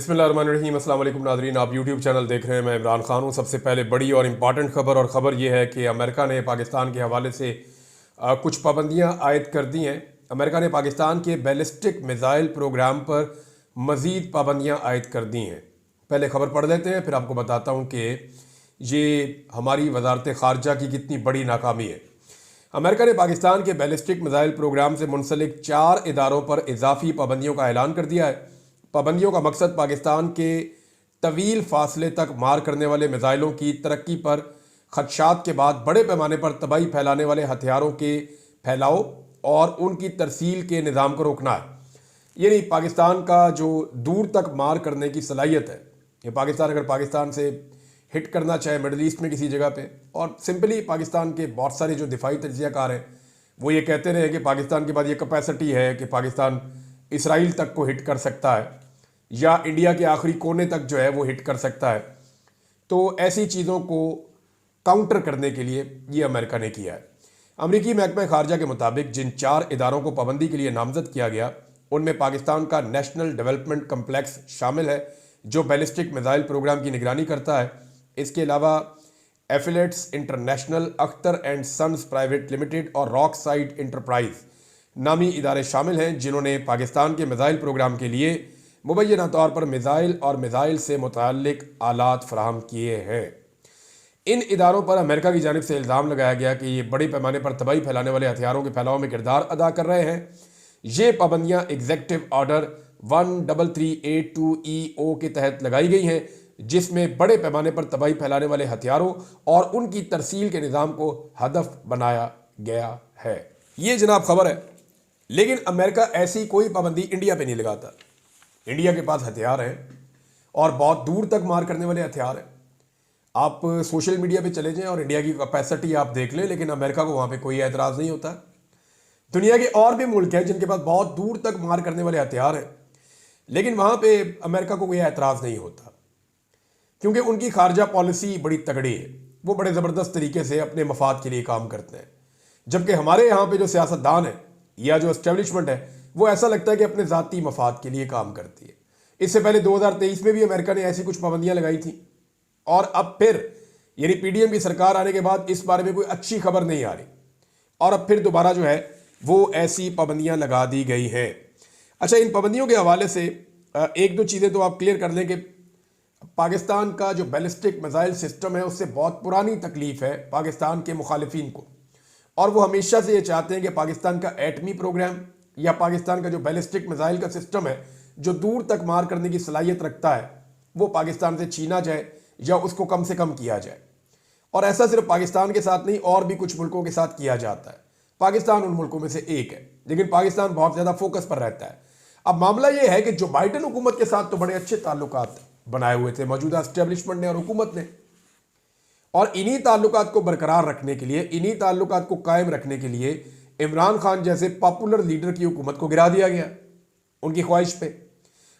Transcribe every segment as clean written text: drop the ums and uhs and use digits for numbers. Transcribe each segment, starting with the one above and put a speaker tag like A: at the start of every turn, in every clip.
A: बिस्मिल्लाहिर्रहमानिर्रहीम। अस्सलाम वालेकुम नाज़रीन, आप यूट्यूब चैनल देख रहे हैं। मैं इमरान खान हूँ। सबसे पहले बड़ी और इम्पॉर्टेंट खबर, और ख़बर यह है कि अमेरिका ने पाकिस्तान के हवाले से कुछ पाबंदियाँ आयद कर दी हैं। अमेरिका ने पाकिस्तान के बैलिस्टिक मिज़ाइल प्रोग्राम पर मज़ीद पाबंदियाँ आयद कर दी हैं। पहले ख़बर पढ़ लेते हैं, फिर आपको बताता हूँ कि ये हमारी वजारत ख़ारजा की कितनी बड़ी नाकामी है। अमेरिका ने पाकिस्तान के बैलिस्टिक मिज़ाइल प्रोग्राम से मुंसलिक 4 इदारों पर इजाफी पाबंदियों का ऐलान कर दिया है। पाबंदियों का मकसद पाकिस्तान के तवील फासले तक मार करने वाले मिज़ाइलों की तरक्की पर खदशात के बाद बड़े पैमाने पर तबाही फैलाने वाले हथियारों के फैलाव और उनकी तरसील के निज़ाम को रोकना है। यानी पाकिस्तान का जो दूर तक मार करने की सलाहियत है, ये पाकिस्तान अगर पाकिस्तान से हिट करना चाहे मिडल ईस्ट में किसी जगह पे, और सिंपली पाकिस्तान के बहुत सारे जो दिफाई तज्ज़ियाकार हैं वो ये कहते रहे कि पाकिस्तान के पास ये कैपेसिटी है कि पाकिस्तान इसराइल तक को हिट कर सकता है या इंडिया के आखिरी कोने तक जो है वो हिट कर सकता है। तो ऐसी चीज़ों को काउंटर करने के लिए ये अमेरिका ने किया है। अमरीकी महकमा खारजा के मुताबिक जिन 4 इदारों को पाबंदी के लिए नामजद किया गया उनमें पाकिस्तान का नेशनल डेवलपमेंट कम्प्लेक्स शामिल है, जो बैलिस्टिक मिज़ाइल प्रोग्राम की निगरानी करता है। इसके अलावा affiliates international, Akhtar and sons private limited और रॉक साइड इंटरप्राइज नामी इदारे शामिल हैं, जिन्होंने पाकिस्तान के मिज़ाइल प्रोग्राम के लिए मुबैना तौर पर मिज़ाइल और मिज़ाइल से मुताल्लिक आलात फराहम किए हैं। इन इदारों पर अमेरिका की जानिब से इल्ज़ाम लगाया गया कि ये बड़े पैमाने पर तबाही फैलाने वाले हथियारों के फैलाव में किरदार अदा कर रहे हैं। ये पाबंदियाँ एग्जेक्टिव ऑर्डर 13382 EO के तहत लगाई गई हैं, जिसमें बड़े पैमाने पर तबाही फैलाने वाले हथियारों और उनकी तरसील के निज़ाम को हदफ बनाया गया है। ये जनाब खबर है, लेकिन अमेरिका ऐसी कोई पाबंदी इंडिया पे नहीं लगाता। इंडिया के पास हथियार हैं और बहुत दूर तक मार करने वाले हथियार हैं। आप सोशल मीडिया पे चले जाएं और इंडिया की कैपेसिटी आप देख लें, लेकिन अमेरिका को वहाँ पे कोई एतराज़ नहीं होता। दुनिया के और भी मुल्क हैं जिनके पास बहुत दूर तक मार करने वाले हथियार हैं, लेकिन वहाँ पे अमेरिका को कोई एतराज़ नहीं होता, क्योंकि उनकी खारजा पॉलिसी बड़ी तगड़ी है। वो बड़े ज़बरदस्त तरीके से अपने मफाद के लिए काम करते हैं। जबकि हमारे यहाँ पे जो सियासतदान है या जो एस्टेब्लिशमेंट है वो ऐसा लगता है कि अपने ज़ाती मफाद के लिए काम करती है। इससे पहले 2023 में भी अमेरिका ने ऐसी कुछ पाबंदियाँ लगाई थी, और अब फिर यानी PDM की सरकार आने के बाद इस बारे में कोई अच्छी खबर नहीं आ रही, और अब फिर दोबारा जो है वो ऐसी पाबंदियाँ लगा दी गई हैं। अच्छा, इन पाबंदियों के हवाले से एक दो चीज़ें तो आप क्लियर कर लें कि पाकिस्तान का जो बैलिस्टिक मिज़ाइल सिस्टम है उससे बहुत पुरानी तकलीफ़ है पाकिस्तान के मुखालिफिन को, और वो हमेशा से ये चाहते हैं कि पाकिस्तान का एटमी प्रोग्राम या पाकिस्तान का जो बैलिस्टिक मिज़ाइल का सिस्टम है जो दूर तक मार करने की सलाहियत रखता है वो पाकिस्तान से छीना जाए या उसको कम से कम किया जाए। और ऐसा सिर्फ पाकिस्तान के साथ नहीं, और भी कुछ मुल्कों के साथ किया जाता है। पाकिस्तान उन मुल्कों में से एक है, लेकिन पाकिस्तान बहुत ज़्यादा फोकस पर रहता है। अब मामला ये है कि जो बाइडन हुकूमत के साथ तो बड़े अच्छे ताल्लुकात बनाए हुए थे मौजूदा एस्टेब्लिशमेंट ने और हुकूमत ने, और इन्हीं ताल्लुकात को बरकरार रखने के लिए, इन्हीं ताल्लुकात को कायम रखने के लिए इमरान खान जैसे पॉपुलर लीडर की हुकूमत को गिरा दिया गया उनकी ख्वाहिश पे।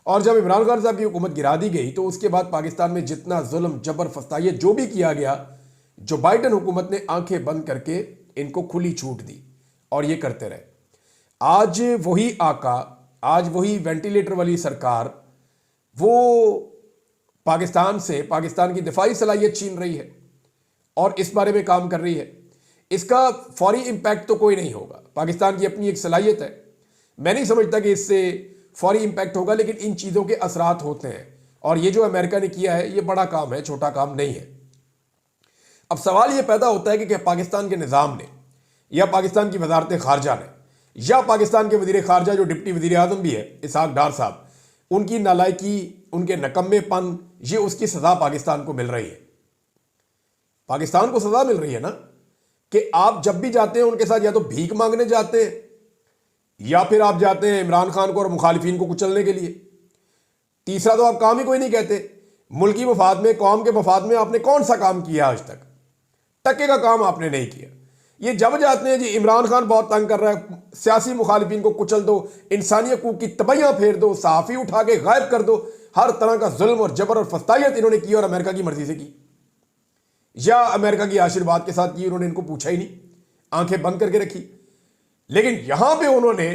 A: और जब इमरान खान साहब की हुकूमत गिरा दी गई तो उसके बाद पाकिस्तान में जितना जुल्म, जबर, फसाइयत जो भी किया गया, जो बाइडन हुकूमत ने आंखें बंद करके इनको खुली छूट दी और ये करते रहे। आज वही आका, आज वही वेंटिलेटर वाली सरकार वो पाकिस्तान से पाकिस्तान की दिफाई सलाहियत छीन रही है और इस बारे में काम कर रही है। इसका फौरी इम्पैक्ट तो कोई नहीं होगा, पाकिस्तान की अपनी एक सलाहियत है। मैं नहीं समझता कि इससे फौरी इम्पैक्ट होगा, लेकिन इन चीज़ों के असरात होते हैं, और ये जो अमेरिका ने किया है ये बड़ा काम है, छोटा काम नहीं है। अब सवाल ये पैदा होता है कि क्या पाकिस्तान के निज़ाम ने या पाकिस्तान की वजारत खारजा ने या पाकिस्तान के वज़ीर खारजा जो डिप्टी वज़ीर आज़म भी है इसहाक डार साहब, उनकी नालायकी, उनके नकम्मेपन, ये उसकी सज़ा पाकिस्तान को मिल रही है। पाकिस्तान को सज़ा मिल रही है ना, कि आप जब भी जाते हैं उनके साथ या तो भीख मांगने जाते हैं या फिर आप जाते हैं इमरान खान को और मुखालिफिन को कुचलने के लिए। तीसरा तो आप काम ही कोई नहीं कहते। मुल्की मफाद में, कौम के मफाद में आपने कौन सा काम किया आज तक? टके का काम आपने नहीं किया। ये जब जाते हैं जी इमरान खान बहुत तंग कर रहा है, सियासी मुखालिफिन को कुचल दो, इंसानी हकूक की तबैयाँ फेर दो, सहाफ़ी उठा के गायब कर दो, हर तरह का जुल्म और जबर और फस्तायत इन्होंने की और अमेरिका की मर्जी से की या अमेरिका की आशीर्वाद के साथ की। उन्होंने इनको पूछा ही नहीं, आंखें बंद करके रखी। लेकिन यहां पे उन्होंने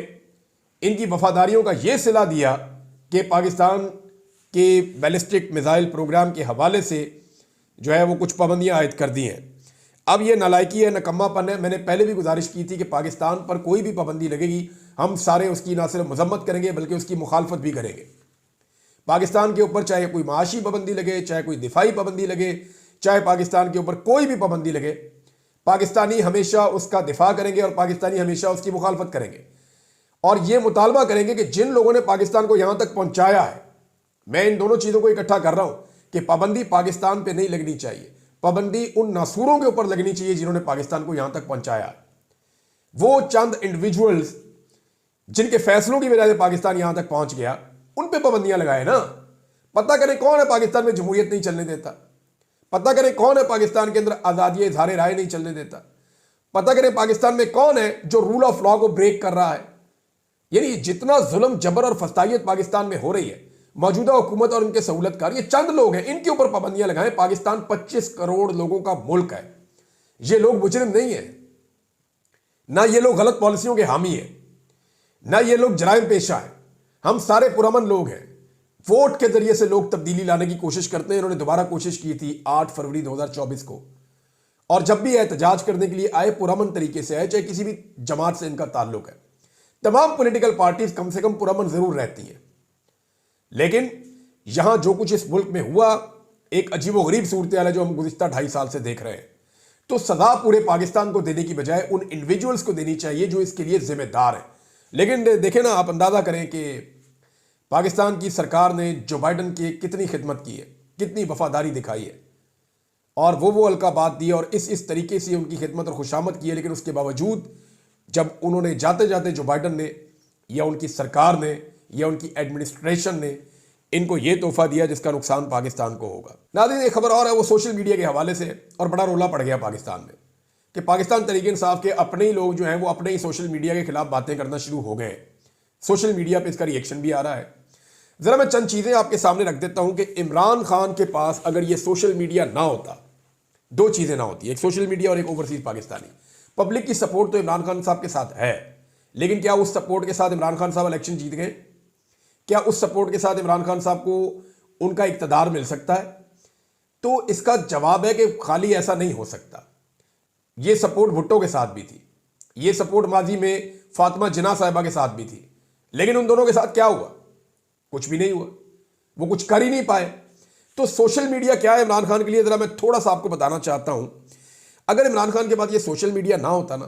A: इनकी वफादारियों का यह सिला दिया कि पाकिस्तान कि बैलिस्टिक मिसाइल प्रोग्राम के हवाले से जो है वो कुछ पाबंदियां आयद कर दी हैं। अब ये नालायकी है, नकम्मापन है। मैंने पहले भी गुजारिश की थी कि पाकिस्तान पर कोई भी पाबंदी लगेगी हम सारे उसकी ना सिर्फ मजम्मत करेंगे बल्कि उसकी मुखालफत भी करेंगे। पाकिस्तान के ऊपर चाहे कोई माशी पाबंदी लगे, चाहे कोई दिफाई पाबंदी लगे, चाहे पाकिस्तान के ऊपर कोई भी पाबंदी लगे, पाकिस्तानी हमेशा उसका दिफा करेंगे और पाकिस्तानी हमेशा उसकी मुखालफत करेंगे और यह मुतालबा करेंगे कि जिन लोगों ने पाकिस्तान को यहां तक पहुंचाया है, मैं इन दोनों चीजों को इकट्ठा कर रहा हूं कि पाबंदी पाकिस्तान पे नहीं लगनी चाहिए, पाबंदी उन नासूरों के ऊपर लगनी चाहिए जिन्होंने पाकिस्तान को यहां तक पहुंचाया। वो चंद इंडिविजुअल्स जिनके फैसलों की वजह से पाकिस्तान यहां तक पहुंच गया, उन पे पाबंदियां लगाए ना। पता करें कौन है पाकिस्तान में जमहूरियत नहीं चलने देता, पता करें कौन है पाकिस्तान के अंदर आजादी इजहार राय नहीं चलने देता, पता करें पाकिस्तान में कौन है जो रूल ऑफ लॉ को ब्रेक कर रहा है। यानी जितना जुल्म जबर और फस्तायत पाकिस्तान में हो रही है, मौजूदा हुकूमत और उनके सहूलतकार, ये चंद लोग हैं, इनके ऊपर पाबंदियां लगाएं। पाकिस्तान 25 करोड़ लोगों का मुल्क है। ये लोग मुजरिम नहीं है, ना ये लोग गलत पॉलिसियों के हामी है, ना ये लोग जराइम पेशा है। हम सारे पुरअमन लोग हैं। वोट के जरिए से लोग तब्दीली लाने की कोशिश करते हैं। इन्होंने दोबारा कोशिश की थी 8 फरवरी 2024 को, और जब भी एहतजाज करने के लिए आए पुरअमन तरीके से आए, चाहे किसी भी जमात से इनका ताल्लुक है। तमाम पॉलिटिकल पार्टीज कम से कम पुरअमन जरूर रहती हैं, लेकिन यहां जो कुछ इस मुल्क में हुआ एक अजीबोगरीब सूरत हाल है जो हम गुज़िश्ता 2.5 साल से देख रहे हैं। तो सजा पूरे पाकिस्तान को देने की बजाय उन इंडिविजुअल्स को देनी चाहिए जो इसके लिए जिम्मेदार है। लेकिन देखें ना, आप अंदाजा करें कि पाकिस्तान की सरकार ने जो बाइडन की कितनी खिदमत की है, कितनी वफादारी दिखाई है, और वो अलकाबात दी और इस तरीके से उनकी खिदमत और खुशामद की है। लेकिन उसके बावजूद जब उन्होंने जाते जाते जो बाइडन ने या उनकी सरकार ने या उनकी एडमिनिस्ट्रेशन ने इनको ये तोहफा दिया जिसका नुकसान पाकिस्तान को होगा। नाज़रीन, एक खबर और है, वो सोशल मीडिया के हवाले से, और बड़ा रोला पड़ गया पाकिस्तान में कि पाकिस्तान तहरीक इंसाफ के अपने ही लोग जो हैं वो अपने ही सोशल मीडिया के खिलाफ बातें करना शुरू हो गए। सोशल मीडिया पे इसका रिएक्शन भी आ रहा है। जरा मैं चंद चीजें आपके सामने रख देता हूं कि इमरान खान के पास अगर ये सोशल मीडिया ना होता, दो चीजें ना होती, एक सोशल मीडिया और एक ओवरसीज पाकिस्तानी। पब्लिक की सपोर्ट तो इमरान खान साहब के साथ है, लेकिन क्या उस सपोर्ट के साथ इमरान खान साहब इलेक्शन जीत गए? क्या उस सपोर्ट के साथ इमरान खान साहब को उनका इक्तदार मिल सकता है? तो इसका जवाब है कि खाली ऐसा नहीं हो सकता। ये सपोर्ट भुट्टो के साथ भी थी, ये सपोर्ट माजी में फातिमा जिन्ना साहिबा के साथ भी थी, लेकिन उन दोनों के साथ क्या हुआ? कुछ भी नहीं हुआ, वो कुछ कर ही नहीं पाए। तो सोशल मीडिया क्या है इमरान खान के लिए, जरा मैं थोड़ा सा आपको बताना चाहता हूं। अगर इमरान खान के पास ये सोशल मीडिया ना होता ना,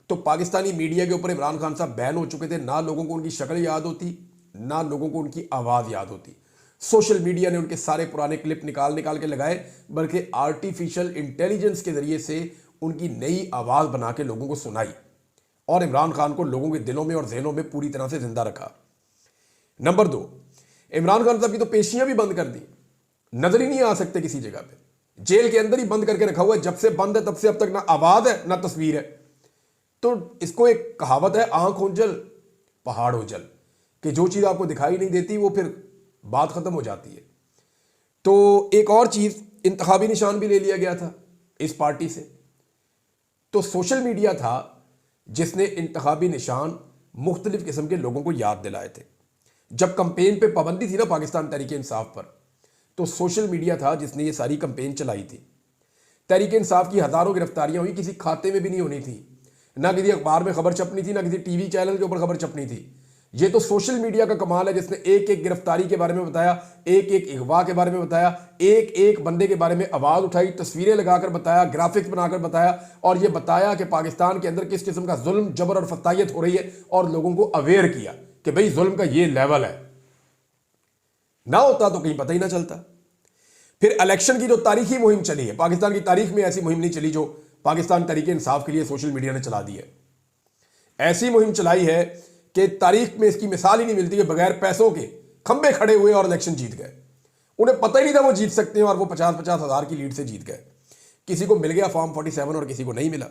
A: तो पाकिस्तानी मीडिया के ऊपर इमरान खान साहब बैन हो चुके थे। ना लोगों को उनकी शक्ल याद होती, ना लोगों को उनकी आवाज याद होती। सोशल मीडिया ने उनके सारे पुराने क्लिप निकाल निकाल के लगाए, बल्कि आर्टिफिशियल इंटेलिजेंस के जरिए से उनकी नई आवाज बना के लोगों को सुनाई और इमरान खान को लोगों के दिलों में और जहनों में पूरी तरह से जिंदा रखा। नंबर 2, इमरान खान साहब की तो पेशियां भी बंद कर दी, नजर ही नहीं आ सकते किसी जगह पे, जेल के अंदर ही बंद करके रखा हुआ है। जब से बंद है तब से अब तक ना आवाज है ना तस्वीर है। तो इसको एक कहावत है, आंख ओझल पहाड़ ओझल, कि जो चीज आपको दिखाई नहीं देती वो फिर बात खत्म हो जाती है। तो एक और चीज, इंतखाबी निशान भी ले लिया गया था इस पार्टी से। तो सोशल मीडिया था जिसने इंतखाबी निशान मुख्तलिफ किस्म के लोगों को याद दिलाए थे। जब कंपेन पे पाबंदी थी ना पाकिस्तान तहरीक इंसाफ पर, तो सोशल मीडिया था जिसने ये सारी कंपेन चलाई थी। तहरीक इंसाफ की हजारों गिरफ्तारियां हुई, किसी खाते में भी नहीं होनी थी, ना किसी अखबार में खबर छपनी थी, ना किसी टीवी चैनल के ऊपर खबर छपनी थी। ये तो सोशल मीडिया का कमाल है जिसने एक एक गिरफ्तारी के बारे में बताया, एक एक अगवा के बारे में बताया, एक एक बंदे के बारे में आवाज उठाई, तस्वीरें लगाकर बताया, ग्राफिक्स बनाकर बताया, और ये बताया कि पाकिस्तान के अंदर किस किस्म का जुल्म जबर और फतायत हो रही है, और लोगों को अवेयर किया कि भाई जुल्म का ये लेवल है। ना होता तो कहीं पता ही ना चलता। फिर इलेक्शन की जो तारीखी मुहिम चली है, पाकिस्तान की तारीख में ऐसी मुहिम नहीं चली जो पाकिस्तान तहरीक इंसाफ के लिए सोशल मीडिया ने चला दी है। ऐसी मुहिम चलाई है कि तारीख में इसकी मिसाल ही नहीं मिलती है, बगैर पैसों के खंबे खड़े हुए और इलेक्शन जीत गए। उन्हें पता ही नहीं था वो जीत सकते हैं, और वो 50-50 हजार की लीड से जीत गए। किसी को मिल गया फॉर्म 47 और किसी को नहीं मिला।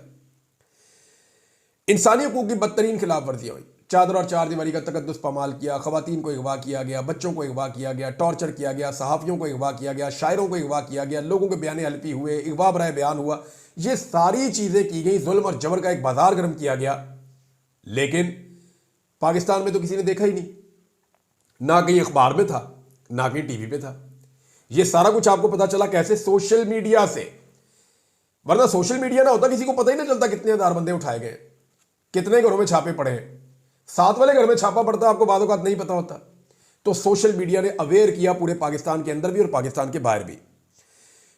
A: इंसानी हकूक की बदतरीन खिलाफ वर्जियां हुई, चादर और चार दीवारी का तकद्दुस पामाल किया, खवातीन को अगवा किया गया, बच्चों को अगवा किया गया, टॉर्चर किया गया, सहाफ़ियों को अगवा किया गया, शायरों को अगवा किया गया, लोगों के बयान हल्फी हुए, अगवा बराए बयान हुआ। ये सारी चीज़ें की गई, जुल्म और जबर का एक बाजार गर्म किया गया। लेकिन पाकिस्तान में तो किसी ने देखा ही नहीं, ना कहीं अखबार में था, ना कि टीवी पे था। ये सारा कुछ आपको पता चला कैसे? सोशल मीडिया से। वरना सोशल मीडिया ना होता किसी को पता ही ना चलता कितने हजार बंदे उठाए गए, कितने घरों में छापे पड़े हैं। साथ वाले घर में छापा पड़ता आपको बातों का नहीं पता होता। तो सोशल मीडिया ने अवेयर किया पूरे पाकिस्तान के अंदर भी और पाकिस्तान के बाहर भी।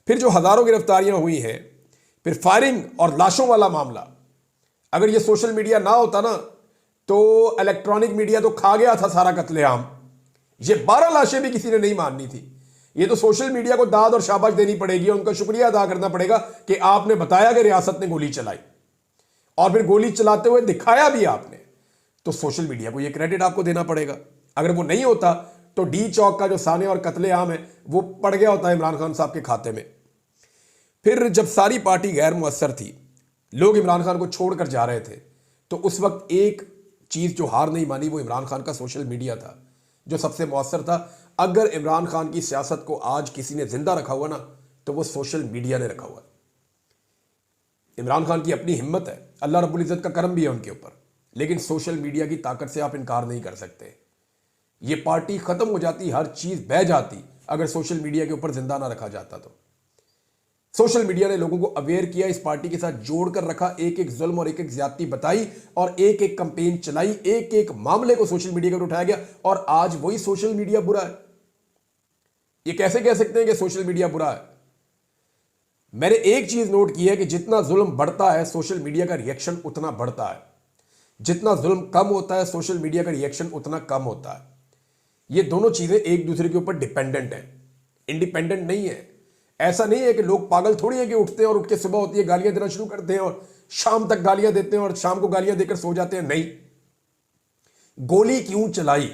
A: फिर जो हजारों गिरफ्तारियां हुई हैं, फिर फायरिंग और लाशों वाला मामला, अगर ये सोशल मीडिया ना होता ना तो इलेक्ट्रॉनिक मीडिया तो खा गया था सारा कत्लेआम। ये 12 लाशें भी किसी ने नहीं माननी थी। ये तो सोशल मीडिया को दाद और शाबाश देनी पड़ेगी, उनका शुक्रिया अदा करना पड़ेगा कि आपने बताया कि रियासत ने गोली चलाई और फिर गोली चलाते हुए दिखाया भी आपने। तो सोशल मीडिया को ये क्रेडिट आपको देना पड़ेगा। अगर वो नहीं होता तो डी चौक का जो साने और कत्लेआम है वो पड़ गया होता है इमरान खान साहब के खाते में। फिर जब सारी पार्टी गैर मुअस्सर थी, लोग इमरान खान को छोड़कर जा रहे थे, तो उस वक्त एक चीज जो हार नहीं मानी वो इमरान खान का सोशल मीडिया था जो सबसे मुअस्सर था। अगर इमरान खान की सियासत को आज किसी ने जिंदा रखा हुआ ना तो वो सोशल मीडिया ने रखा हुआ है। इमरान खान की अपनी हिम्मत है, अल्लाह रब्बुल इज्जत का करम भी है उनके ऊपर, लेकिन सोशल मीडिया की ताकत से आप इनकार नहीं कर सकते। ये पार्टी खत्म हो जाती, हर चीज बह जाती अगर सोशल मीडिया के ऊपर जिंदा ना रखा जाता। तो सोशल मीडिया ने लोगों को अवेयर किया, इस पार्टी के साथ जोड़कर रखा, एक एक जुल्म और एक एक ज्यादती बताई और एक एक कंपेन चलाई, एक एक मामले को सोशल मीडिया पर उठाया गया। और आज वही सोशल मीडिया बुरा है। ये कैसे कह सकते हैं कि सोशल मीडिया बुरा है? मैंने एक चीज नोट की है कि जितना जुल्म बढ़ता है सोशल मीडिया का रिएक्शन उतना बढ़ता है, जितना जुल्म कम होता है सोशल मीडिया का रिएक्शन उतना कम होता है। ये दोनों चीजें एक दूसरे के ऊपर डिपेंडेंट हैं, इंडिपेंडेंट नहीं है। ऐसा नहीं है कि लोग पागल थोड़ी है कि उठते हैं और उठ के सुबह होती है गालियां देना शुरू करते हैं और शाम तक गालियां देते हैं और शाम को गालियां देकर सो जाते हैं। नहीं। गोली क्यों चलाई,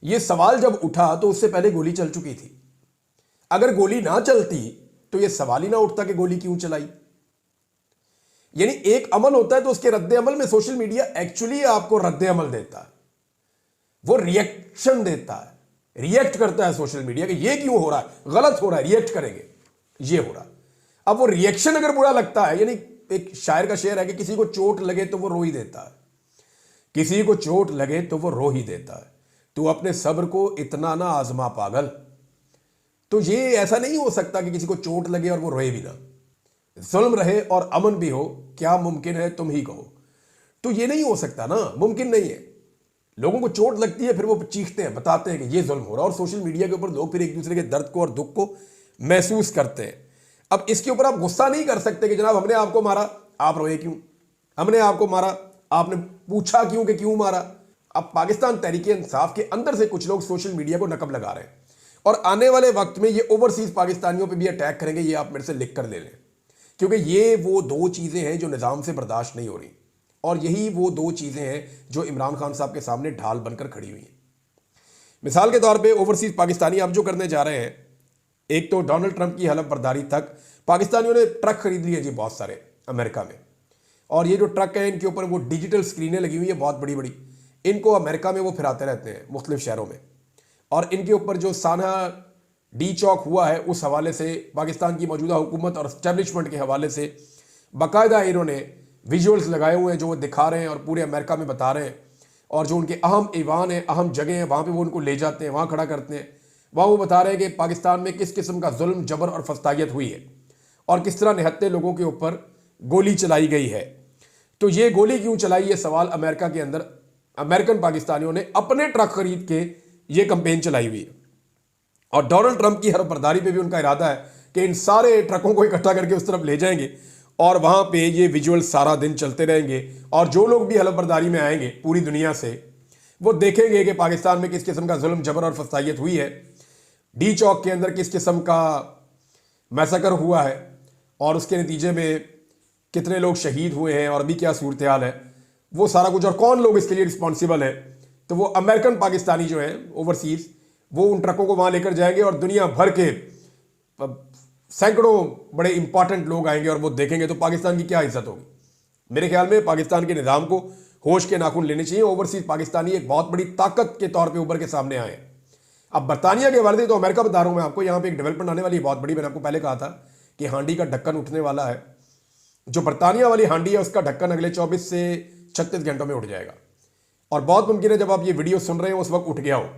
A: यह सवाल जब उठा तो उससे पहले गोली चल चुकी थी। अगर गोली ना चलती तो यह सवाल ही ना उठता कि गोली क्यों चलाई। यानी एक अमल होता है तो उसके रद्द अमल में सोशल मीडिया एक्चुअली आपको रद्द अमल देता है, वो रिएक्शन देता है, रिएक्ट करता है सोशल मीडिया कि ये क्यों हो रहा है, गलत हो रहा है, रिएक्ट करेंगे, ये हो रहा। अब वो रिएक्शन अगर बुरा लगता है, यानी एक शायर का शेर है कि किसी को चोट लगे तो वो रो ही देता है, किसी को चोट लगे तो वो रो ही देता है। तू अपने सब्र को इतना ना आजमा पागल। तो ये ऐसा नहीं हो सकता कि किसी को चोट लगे और वो रोए भी ना, जुल्म रहे और अमन भी हो, क्या मुमकिन है तुम ही कहो। तो ये नहीं हो सकता ना, मुमकिन नहीं है। लोगों को चोट लगती है, फिर वो चीखते हैं, बताते हैं कि ये जुल्म हो रहा है, और सोशल मीडिया के ऊपर लोग फिर एक दूसरे के दर्द को और दुख को महसूस करते हैं। अब इसके ऊपर आप गुस्सा नहीं कर सकते कि जनाब हमने आपको मारा, आप रोए क्यों, हमने आपको मारा, आपने पूछा क्यों कि क्यों मारा। अब पाकिस्तान तहरीक इंसाफ के अंदर से कुछ लोग सोशल मीडिया को नकब लगा रहे हैं और आने वाले वक्त में ये ओवरसीज पाकिस्तानियों पे भी अटैक करेंगे। ये आप मेरे से लिख कर ले लें, क्योंकि ये वो दो चीजें हैं जो निजाम से बर्दाश्त नहीं हो रही, और यही वो दो चीजें हैं जो इमरान खान साहब के सामने ढाल बनकर खड़ी हुई हैं। मिसाल के तौर पे ओवरसीज पाकिस्तानी अब जो करने जा रहे हैं, एक तो डोनाल्ड ट्रंप की हलफ बर्दारी तक पाकिस्तानियों ने ट्रक खरीद लिए जी बहुत सारे अमेरिका में, और ये जो ट्रक है इनके ऊपर वो डिजिटल स्क्रीनें लगी हुई है बहुत बड़ी बड़ी, इनको अमेरिका में वो फिराते रहते हैं मुख्तलिफ शहरों में। और इनके ऊपर जो साना डी चौक हुआ है उस हवाले से पाकिस्तान की मौजूदा हुकूमत और एस्टेब्लिशमेंट के हवाले से बाकायदा इन्होंने विजुअल्स लगाए हुए हैं जो वो दिखा रहे हैं और पूरे अमेरिका में बता रहे हैं। और जो उनके अहम ईवान है, अहम जगह हैं, वहाँ पे वो उनको ले जाते हैं, वहाँ खड़ा करते हैं, वहाँ वो बता रहे हैं कि पाकिस्तान में किस किस्म का जुल्म, जबर और फस्तायत हुई है और किस तरह निहत्ते लोगों के ऊपर गोली चलाई गई है। तो ये गोली क्यों चलाई, ये सवाल अमेरिका के अंदर अमेरिकन पाकिस्तानियों ने अपने ट्रक खरीद के ये कंपेन चलाई हुई है। और डोनाल्ड ट्रंप की हर बर्दारी पे भी उनका इरादा है कि इन सारे ट्रकों को इकट्ठा करके उस तरफ ले जाएंगे और वहां पे ये विजुअल सारा दिन चलते रहेंगे, और जो लोग भी हलफ बर्दारी में आएंगे पूरी दुनिया से वो देखेंगे कि पाकिस्तान में किस किस्म का जुल्म, जबर और फस्तायत हुई है, डी चौक के अंदर किस किस्म का मैसेकर हुआ है और उसके नतीजे में कितने लोग शहीद हुए हैं और अभी क्या सूरत हाल है, वो सारा कुछ, और कौन लोग इसके लिए रिस्पॉन्सिबल है। तो वो अमेरिकन पाकिस्तानी जो है ओवरसीज, वो उन ट्रकों को वहां लेकर जाएंगे और दुनिया भर के सैकड़ों बड़े इंपॉर्टेंट लोग आएंगे और वो देखेंगे तो पाकिस्तान की क्या इज्जत होगी। मेरे ख्याल में पाकिस्तान के निज़ाम को होश के नाखून लेने चाहिए। ओवरसीज पाकिस्तानी एक बहुत बड़ी ताकत के तौर पे उभर के सामने आए। अब बरतानिया के हवाले से तो अमेरिका बता रहा हूं मैं आपको, यहाँ पे एक डेवलपमेंट आने वाली है बहुत बड़ी। मैंने आपको पहले कहा था कि हांडी का ढक्कन उठने वाला है। जो बरतानिया वाली हांडी है उसका ढक्कन अगले 24 से 36 घंटों में उठ जाएगा, और बहुत मुमकिन है जब आप ये वीडियो सुन रहे हो उस वक्त उठ गया हो।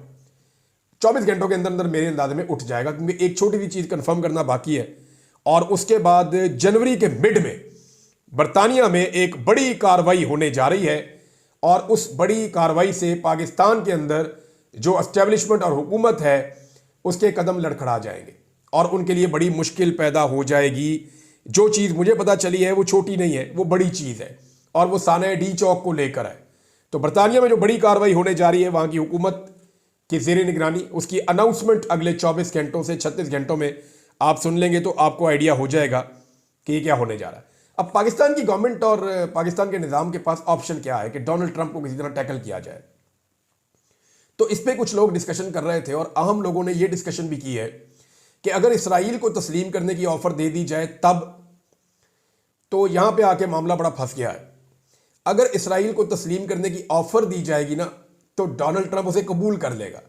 A: 24 घंटों के अंदर अंदर मेरे अंदाजे में उठ जाएगा, क्योंकि एक छोटी सी चीज कंफर्म करना बाकी है। और उसके बाद जनवरी के मिड में बरतानिया में एक बड़ी कार्रवाई होने जा रही है, और उस बड़ी कार्रवाई से पाकिस्तान के अंदर जो एस्टेब्लिशमेंट और हुकूमत है उसके कदम लड़खड़ा जाएंगे और उनके लिए बड़ी मुश्किल पैदा हो जाएगी। जो चीज़ मुझे पता चली है वो छोटी नहीं है, वो बड़ी चीज़ है, और वो साने डी चौक को लेकर है। तो बरतानिया में जो बड़ी कार्रवाई होने जा रही है वहाँ की हुकूमत की ज़ेर निगरानी, उसकी अनाउंसमेंट अगले 24 घंटों से 36 घंटों में आप सुन लेंगे तो आपको आइडिया हो जाएगा कि ये क्या होने जा रहा है। अब पाकिस्तान की गवर्नमेंट और पाकिस्तान के निज़ाम के पास ऑप्शन क्या है कि डोनाल्ड ट्रंप को किसी तरह टैकल किया जाए। तो इस पर कुछ लोग डिस्कशन कर रहे थे, और अहम लोगों ने यह डिस्कशन भी की है कि अगर इसराइल को तस्लीम करने की ऑफर दे दी जाए तब, तो यहां पे आके मामला बड़ा फंस गया है। अगर इसराइल को तस्लीम करने की ऑफर दी जाएगी ना तो डोनाल्ड ट्रंप उसे कबूल कर लेगा,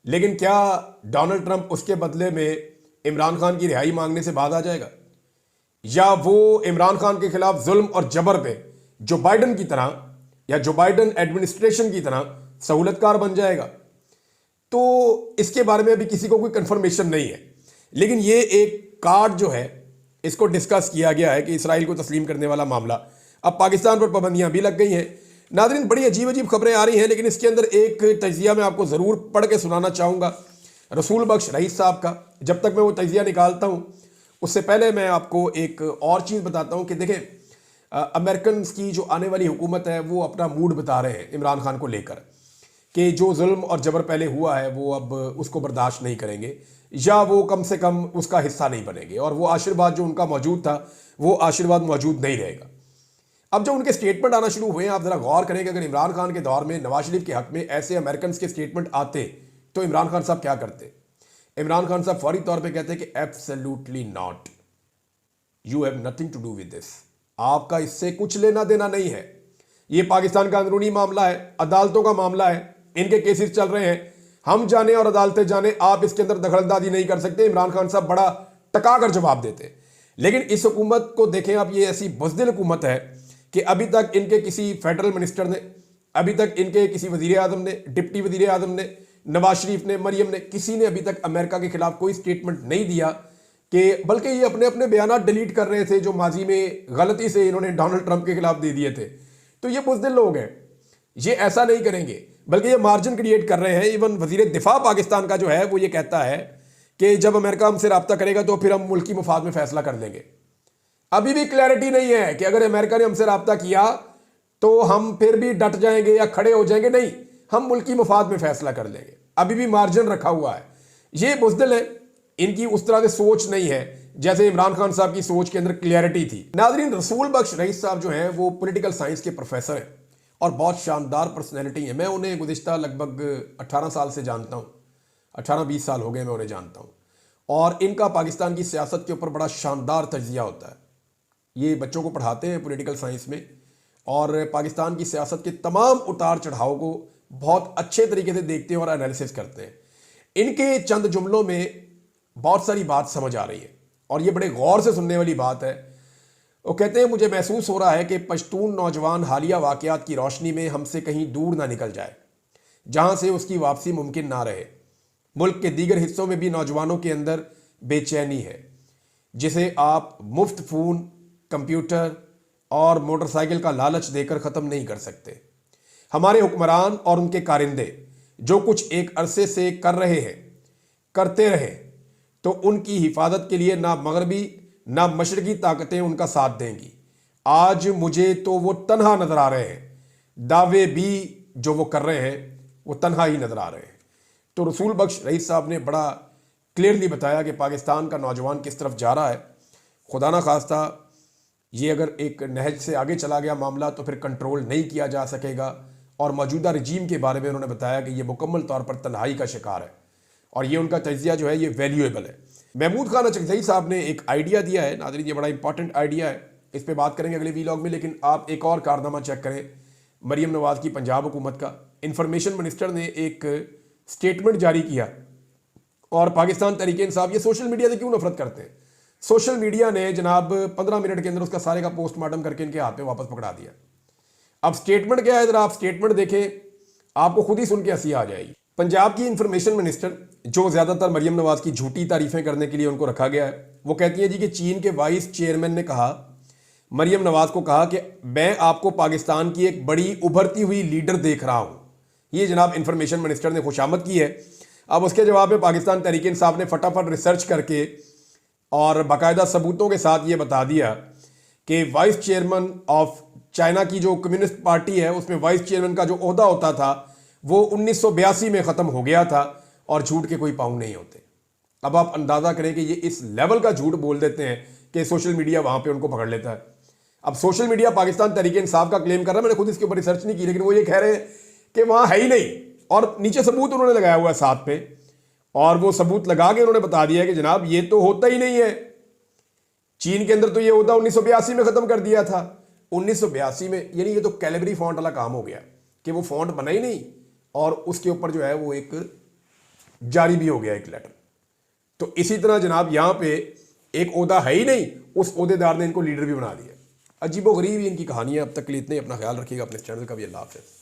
A: लेकिन क्या डोनाल्ड ट्रंप उसके बदले में इमरान खान की रिहाई मांगने से बाज आ जाएगा, या वो इमरान खान के खिलाफ जुल्म और जबर पे जो बाइडन की तरह या जो बाइडन एडमिनिस्ट्रेशन की तरह सहूलतकार बन जाएगा? तो इसके बारे में अभी किसी को कोई कंफर्मेशन नहीं है, लेकिन ये एक कार्ड जो है इसको डिस्कस किया गया है कि इसराइल को तस्लीम करने वाला मामला। अब पाकिस्तान पर पाबंदियां भी लग गई हैं। नाज़रीन, बड़ी अजीब अजीब खबरें आ रही हैं, लेकिन इसके अंदर एक तजिया मैं आपको ज़रूर पढ़ के सुनाना चाहूँगा रसूल बख्श रईस साहब का। जब तक मैं वो तजिया निकालता हूँ उससे पहले मैं आपको एक और चीज़ बताता हूँ कि देखें, अमेरिकन की जो आने वाली हुकूमत है वो अपना मूड बता रहे हैं इमरान खान को लेकर कि जो जुल्म और जबर पहले हुआ है वो अब उसको बर्दाश्त नहीं करेंगे, या वो कम से कम उसका हिस्सा नहीं बनेंगे, और वो आशीर्वाद जो उनका मौजूद था वो आशीर्वाद मौजूद नहीं रहेगा। अब जो उनके स्टेटमेंट आना शुरू हुए हैं, आप ज़रा गौर करें कि अगर इमरान खान के दौर में नवाज शरीफ के हक में ऐसे अमेरिकन के स्टेटमेंट आते तो इमरान खान साहब क्या करते? इमरान खान साहब फौरी तौर पर कहते कि absolutely not, you have nothing to do with this, आपका इससे कुछ लेना देना नहीं है, ये पाकिस्तान का अंदरूनी मामला है, अदालतों का मामला है, इनके केसेस चल रहे हैं, हम जाने और अदालतें जाने, आप इसके अंदर दखलंदाजी नहीं कर सकते। इमरान खान साहब बड़ा टका कर जवाब देते। लेकिन इस हुकूमत को देखें आप, ये ऐसी बुज़दिल हुकूमत है कि अभी तक इनके किसी फेडरल मिनिस्टर ने, अभी तक इनके किसी वजीर आजम ने, डिप्टी वजीर आजम ने, नवाज शरीफ ने, मरियम ने, किसी ने अभी तक अमेरिका के खिलाफ कोई स्टेटमेंट नहीं दिया, कि बल्कि ये अपने अपने बयान डिलीट कर रहे थे जो माजी में गलती से इन्होंने डोनाल्ड ट्रंप के खिलाफ दे दिए थे। तो ये बुज़दिल लोग हैं, ये ऐसा नहीं करेंगे, बल्कि ये मार्जिन क्रिएट कर रहे हैं। इवन वजीर दिफा पाकिस्तान का जो है वो ये कहता है कि जब अमेरिका हमसे रब्ता करेगा तो फिर हम मुल्की मुफाद में फैसला कर लेंगे। अभी भी क्लैरिटी नहीं है कि अगर अमेरिका ने हमसे रब्ता किया तो हम फिर भी डट जाएंगे या खड़े हो जाएंगे, नहीं, हम मुल्की मुफाद में फैसला कर लेंगे। अभी भी मार्जिन रखा हुआ है। ये बुज़दिल है, इनकी उस तरह से सोच नहीं है जैसे इमरान खान साहब की सोच के अंदर क्लियरिटी थी। नाज़रीन, रसूल बख्श रईस साहब जो हैं वो पॉलिटिकल साइंस के प्रोफेसर हैं और बहुत शानदार पर्सनैलिटी है। मैं उन्हें गुज़िश्ता लगभग 18 साल से जानता हूँ, 18-20 साल हो गए मैं उन्हें जानता हूँ, और इनका पाकिस्तान की सियासत के ऊपर बड़ा शानदार तजिया होता है। ये बच्चों को पढ़ाते हैं पॉलिटिकल साइंस में, और पाकिस्तान की सियासत के तमाम उतार चढ़ाव को बहुत अच्छे तरीके से देखते हैं और एनालिसिस करते हैं। इनके चंद जुमलों में बहुत सारी बात समझ आ रही है, और ये बड़े गौर से सुनने वाली बात है। वो कहते हैं, मुझे महसूस हो रहा है कि पश्तून नौजवान हालिया वाक़यात की रोशनी में हमसे कहीं दूर ना निकल जाए, जहां से उसकी वापसी मुमकिन ना रहे। मुल्क के दीगर हिस्सों में भी नौजवानों के अंदर बेचैनी है, जिसे आप मुफ्त फ़ोन, कंप्यूटर और मोटरसाइकिल का लालच देकर ख़त्म नहीं कर सकते। हमारे हुक्मरान और उनके कारिंदे जो कुछ एक अरसे से कर रहे हैं, करते रहे, तो उनकी हिफाजत के लिए ना मगरबी ना मशरकी ताकतें उनका साथ देंगी। आज मुझे तो वो तन्हा नजर आ रहे हैं, दावे भी जो वो कर रहे हैं वो तन्हा ही नजर आ रहे हैं। तो रसूल बख्श रईस साहब ने बड़ा क्लियरली बताया कि पाकिस्तान का नौजवान किस तरफ जा रहा है। खुदा ना खास्ता ये अगर एक नहज से आगे चला गया मामला तो फिर कंट्रोल नहीं किया जा सकेगा, और मौजूदा रजीम के बारे में उन्होंने बताया कि ये मुकम्मल तौर पर तन्हाई का शिकार है, और ये उनका तजिया जो है ये वैल्यूएबल है। महमूद खान अचकज़ई साहब ने एक आइडिया दिया है, नाज़रीन ये बड़ा इंपॉर्टेंट आइडिया है, इस पे बात करेंगे अगले वीलॉग में। लेकिन आप एक और कारनामा चेक करें मरियम नवाज़ की पंजाब हुकूमत का। इंफॉर्मेशन मिनिस्टर ने एक स्टेटमेंट जारी किया, और पाकिस्तान तहरीक इंसाफ, ये सोशल मीडिया से क्यों नफरत करते हैं, सोशल मीडिया ने जनाब 15 मिनट के अंदर उसका सारे का पोस्टमार्टम करके इनके हाथ में वापस पकड़ा दिया। अब स्टेटमेंट क्या है, जरा आप स्टेटमेंट देखें, आपको खुद ही सुन के हंसी आ जाएगी। पंजाब की इंफॉर्मेशन मिनिस्टर, जो ज़्यादातर मरियम नवाज की झूठी तारीफें करने के लिए उनको रखा गया है, वो कहती है जी कि चीन के वाइस चेयरमैन ने कहा, मरियम नवाज को कहा कि मैं आपको पाकिस्तान की एक बड़ी उभरती हुई लीडर देख रहा हूं। ये जनाब इंफॉर्मेशन मिनिस्टर ने खुशामद की है। अब उसके जवाब में पाकिस्तान तहरीक इंसाफ ने फटाफट रिसर्च करके और बाकायदा सबूतों के साथ ये बता दिया कि वाइस चेयरमैन ऑफ चाइना की जो कम्युनिस्ट पार्टी है उसमें वाइस चेयरमैन का जो ओहदा होता था वो 1982 में ख़त्म हो गया था और झूठ के कोई पाँव नहीं होते। अब आप अंदाज़ा करें कि ये इस लेवल का झूठ बोल देते हैं कि सोशल मीडिया वहाँ पे उनको पकड़ लेता है। अब सोशल मीडिया पाकिस्तान तहरीक इंसाफ का क्लेम कर रहा है, मैंने खुद इसके ऊपर रिसर्च नहीं की, लेकिन वो ये कह रहे हैं कि वहाँ है ही नहीं, और नीचे सबूत उन्होंने लगाया हुआ है साथ पे, और वो सबूत लगा के उन्होंने बता दिया कि जनाब ये तो होता ही नहीं है। चीन के अंदर तो ये ओहदा 1982 में ख़त्म कर दिया था। 1982 में, यानी ये तो कैलिबरी फॉन्ट वाला काम हो गया कि वो फॉन्ट बना ही नहीं और उसके ऊपर जो है वो एक जारी भी हो गया एक लेटर। तो इसी तरह जनाब यहां पे एक ओहदा है ही नहीं, उस ओहदेदार ने इनको लीडर भी बना दिया। अजीबो गरीब इनकी कहानी है। अब तक के लिए इतने, अपना ख्याल रखिएगा, अपने चैनल का भी। अल्लाह हाफ़िज़।